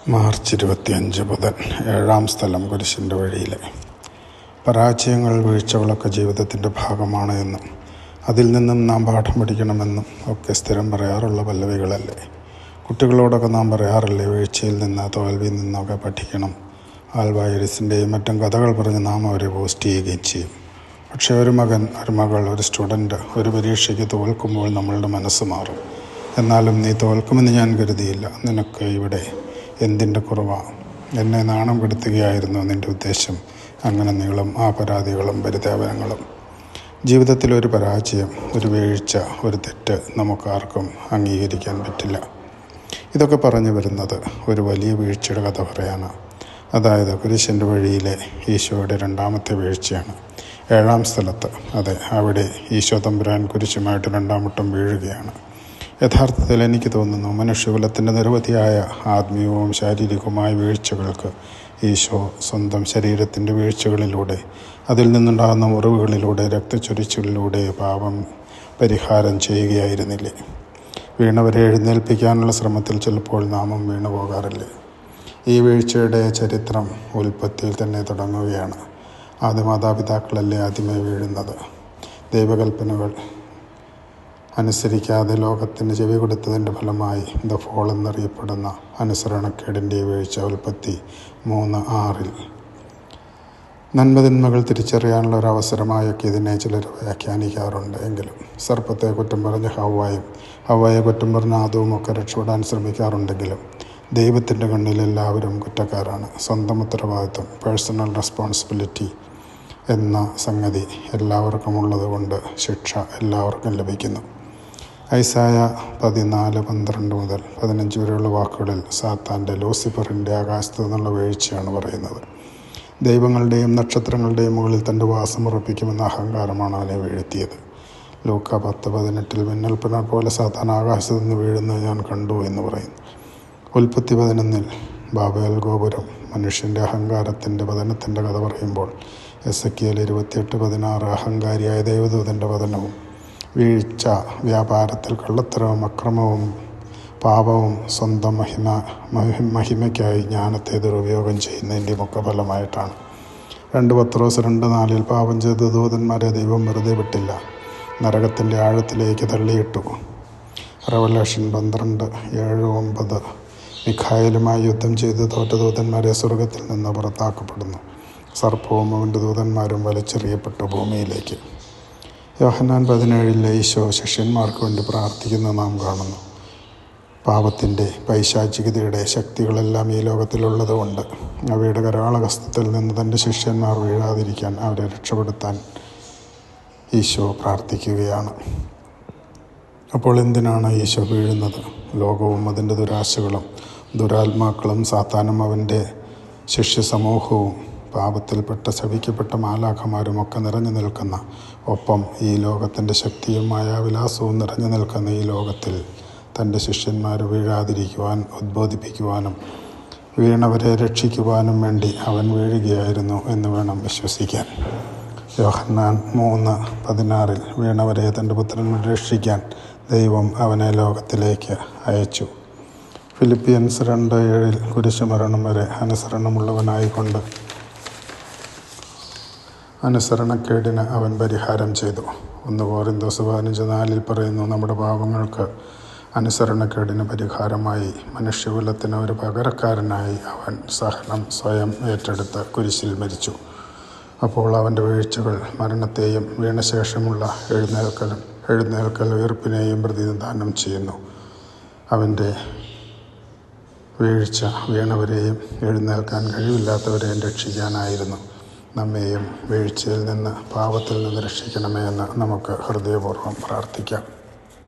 March 25 ബുധൻ. 7-ാം സ്ഥലം കുരിശിൻ്റെ വഴിയിലെ പരാജയങ്ങൾ, വീഴ്ചകളൊക്കെ ജീവിതത്തിൻ്റെ ഭാഗമാണ് എന്നും അതിൽ നിന്നും നാം പാഠം പഠിക്കണമെന്നും ഒക്കെ സ്ഥിരം പറയാറുള്ള പല്ലവികളല്ലേ. കുട്ടികളോടൊക്കെ നാം പറയാറില്ലേ, വീഴ്ചയിൽ നിന്ന്, തോൽവിയിൽ നിന്നൊക്കെ പഠിക്കണം. ആൽവ എഡിസൻ്റെയും മറ്റും കഥകൾ പറഞ്ഞ് നാം അവരെ ബൂസ്റ്റ് ചെയ്യുകയും ചെയ്യും. പക്ഷേ ഒരു മകൻ, ഒരു മകൾ, ഒരു സ്റ്റുഡൻറ്റ് ഒരു പരീക്ഷയ്ക്ക് തോൽക്കുമ്പോൾ നമ്മളുടെ മനസ്സ് മാറും. എന്നാലും നീ തോൽക്കുമെന്ന് ഞാൻ കരുതിയില്ല, നിനക്ക് ഇവിടെ എന്തിൻ്റെ കുറവാണ്, എന്നെ നാണം കെടുത്തുകയായിരുന്നു നിൻ്റെ ഉദ്ദേശം. അങ്ങനെ നീളും ആ പരാതികളും പരിതാപനങ്ങളും. ജീവിതത്തിൽ ഒരു പരാജയം, ഒരു വീഴ്ച, ഒരു തെറ്റ് നമുക്കാർക്കും അംഗീകരിക്കാൻ പറ്റില്ല. ഇതൊക്കെ പറഞ്ഞു വരുന്നത് ഒരു വലിയ വീഴ്ചയുടെ കഥ പറയാനാണ്. അതായത് കുരിശിൻ്റെ വഴിയിലെ ഈശോയുടെ 2ാമത്തെ വീഴ്ചയാണ്. 7-ാം സ്ഥലത്ത്, അതെ, അവിടെ ഈശോ തമ്പുരാൻ കുരിശുമായിട്ട് 2-ാം വട്ടം വീഴുകയാണ്. യഥാർത്ഥത്തിൽ എനിക്ക് തോന്നുന്നു, മനുഷ്യകുലത്തിൻ്റെ നിരവധിയായ ആത്മീയവും ശാരീരികവുമായ വീഴ്ചകൾക്ക് ഈശോ സ്വന്തം ശരീരത്തിൻ്റെ വീഴ്ചകളിലൂടെ, അതിൽ നിന്നുണ്ടാകുന്ന മുറിവുകളിലൂടെ, രക്തച്ചൊരിച്ചിലൂടെ പാപം പരിഹാരം ചെയ്യുകയായിരുന്നില്ലേ. വീണവരെ എഴുന്നേൽപ്പിക്കാനുള്ള ശ്രമത്തിൽ ചിലപ്പോൾ നാമും വീണു പോകാറില്ലേ. ഈ വീഴ്ചയുടെ ചരിത്രം ഉൽപ്പത്തിയിൽ തന്നെ തുടങ്ങുകയാണ്. ആദ്യ മാതാപിതാക്കളല്ലേ ആദ്യമേ വീഴുന്നത്. ദൈവകൽപ്പനകൾ അനുസരിക്കാതെ ലോകത്തിന് ചെവി കൊടുത്തതിൻ്റെ ഫലമായി ദ ഫോൾ എന്നറിയപ്പെടുന്ന അനുസരണക്കേടിൻ്റെ വീഴ്ച ഉൽപ്പത്തി 3:6. നന്മതിന്മകൾ തിരിച്ചറിയാനുള്ള ഒരു അവസരമായൊക്കെ ഇതിനെ ചിലർ വ്യാഖ്യാനിക്കാറുണ്ട്. എങ്കിലും സർപ്പത്തെ കുറ്റം പറഞ്ഞ് ഹവ്വയെ കുറ്റം പറഞ്ഞ ആദവും ഒക്കെ രക്ഷപ്പെടാൻ ശ്രമിക്കാറുണ്ടെങ്കിലും ദൈവത്തിൻ്റെ കണ്ണിൽ എല്ലാവരും കുറ്റക്കാരാണ്. സ്വന്തം ഉത്തരവാദിത്വം, പേഴ്സണൽ റെസ്പോൺസിബിലിറ്റി എന്ന സംഗതി എല്ലാവർക്കും ഉള്ളത് കൊണ്ട് ശിക്ഷ എല്ലാവർക്കും ലഭിക്കുന്നു. ഐസായ 14:12 മുതൽ 15 വരെയുള്ള വാക്കുകളിൽ സാത്താൻ്റെ, ലൂസിഫറിൻ്റെ ആകാശത്തു നിന്നുള്ള വീഴ്ചയാണ് പറയുന്നത്. ദൈവങ്ങളുടെയും നക്ഷത്രങ്ങളുടെയും മുകളിൽ തൻ്റെ വാസം ഉറപ്പിക്കുമെന്ന അഹങ്കാരമാണ് അവനെ വീഴ്ത്തിയത്. ലൂക്ക 10:18 മിന്നൽപ്പിണർ പോലെ സാത്താൻ ആകാശത്തു നിന്ന് വീഴുന്നത് ഞാൻ കണ്ടു എന്ന് പറയുന്നു. ഉൽപ്പത്തി 11 ബാബേൽ ഗോപുരം, മനുഷ്യൻ്റെ അഹങ്കാരത്തിൻ്റെ പതനത്തിൻ്റെ കഥ പറയുമ്പോൾ എസെക്കിയേൽ 28:16 അഹങ്കാരിയായ ദൈവദൂതൻ്റെ പതനവും, വീഴ്ച, വ്യാപാരത്തിൽ കള്ളത്തരവും അക്രമവും പാപവും സ്വന്തം മഹിമയ്ക്കായി ജ്ഞാനത്തെ ദുരുപയോഗം ചെയ്യുന്നതിൻ്റെയും ഒക്കെ ഫലമായിട്ടാണ്. 2 പത്രോസ് 2:4 പാപം ചെയ്ത ദൂതന്മാരെ ദൈവം വെറുതെ വിട്ടില്ല, നരകത്തിൻ്റെ ആഴത്തിലേക്ക് തള്ളിയിട്ടു. റെവലേഷൻ 12:7-9 മിഖായേലുമായി യുദ്ധം ചെയ്ത് തോറ്റ ദൂതന്മാരെ സ്വർഗത്തിൽ നിന്ന് പുറത്താക്കപ്പെടുന്നു. സർപ്പവും അവൻ്റെ ദൂതന്മാരും വലിച്ചെറിയപ്പെട്ടു ഭൂമിയിലേക്ക്. യോഹന്നാൻ 17 ഈശോ ശിഷ്യന്മാർക്ക് വേണ്ടി പ്രാർത്ഥിക്കുന്നത് നാം കാണുന്നു. പാപത്തിൻ്റെ, പൈശാചികതയുടെ ശക്തികളെല്ലാം ഈ ലോകത്തിലുള്ളത് കൊണ്ട് അവയുടെ കരാളഹസ്തത്തിൽ നിന്ന് തൻ്റെ ശിഷ്യന്മാർ വീഴാതിരിക്കാൻ, അവരെ രക്ഷപ്പെടുത്താൻ ഈശോ പ്രാർത്ഥിക്കുകയാണ്. അപ്പോൾ എന്തിനാണ് ഈശോ വീഴുന്നത്? ലോകവും അതിൻ്റെ ദുരാശകളും ദുരാത്മാക്കളും സാത്താനും അവൻ്റെ ശിഷ്യ സമൂഹവും പാപത്തിൽപ്പെട്ട ശപിക്കപ്പെട്ട മാലാഖമാരും ഒക്കെ നിറഞ്ഞു നിൽക്കുന്ന, ഒപ്പം ഈ ലോകത്തിൻ്റെ ശക്തിയും മായാവിലാസവും നിറഞ്ഞു നിൽക്കുന്ന ഈ ലോകത്തിൽ തൻ്റെ ശിഷ്യന്മാർ വീഴാതിരിക്കുവാൻ, ഉദ്ബോധിപ്പിക്കുവാനും വീണവരെ രക്ഷിക്കുവാനും വേണ്ടി അവൻ വീഴുകയായിരുന്നു എന്ന് വേണം വിശ്വസിക്കാൻ. യോഹന്നാൻ 3:16 വീണവരെ തൻ്റെ പുത്രൻ രക്ഷിക്കാൻ ദൈവം അവനെ ലോകത്തിലേക്ക് അയച്ചു. ഫിലിപ്പിയൻസ് 2:7 കുരിശുമരണം വരെ അനുസരണമുള്ളവനായിക്കൊണ്ട് അനുസരണക്കേടിന് അവൻ പരിഹാരം ചെയ്തു. 1 കൊരിന്തോസ് 15:4 പറയുന്നു, നമ്മുടെ പാപങ്ങൾക്ക് അനുസരണക്കേടിന് പരിഹാരമായി മനുഷ്യകുലത്തിന് ഒരു പകരക്കാരനായി അവൻ സഹനം സ്വയം ഏറ്റെടുത്ത് കുരിശിൽ മരിച്ചു. അപ്പോൾ അവൻ്റെ വീഴ്ചകൾ മരണത്തെയും വീണശേഷമുള്ള എഴുന്നേൽക്കൽ ഉയർപ്പിനെയും പ്രതിനിധാനം ചെയ്യുന്നു. അവൻ്റെ വീഴ്ച വീണവരെയും എഴുന്നേൽക്കാൻ കഴിവില്ലാത്തവരെയും രക്ഷിക്കാനായിരുന്നു. നമ്മെയും വീഴ്ചയിൽ നിന്ന്, പാപത്തിൽ നിന്ന് രക്ഷിക്കണമേ എന്ന് നമുക്ക് ഹൃദയപൂർവ്വം പ്രാർത്ഥിക്കാം.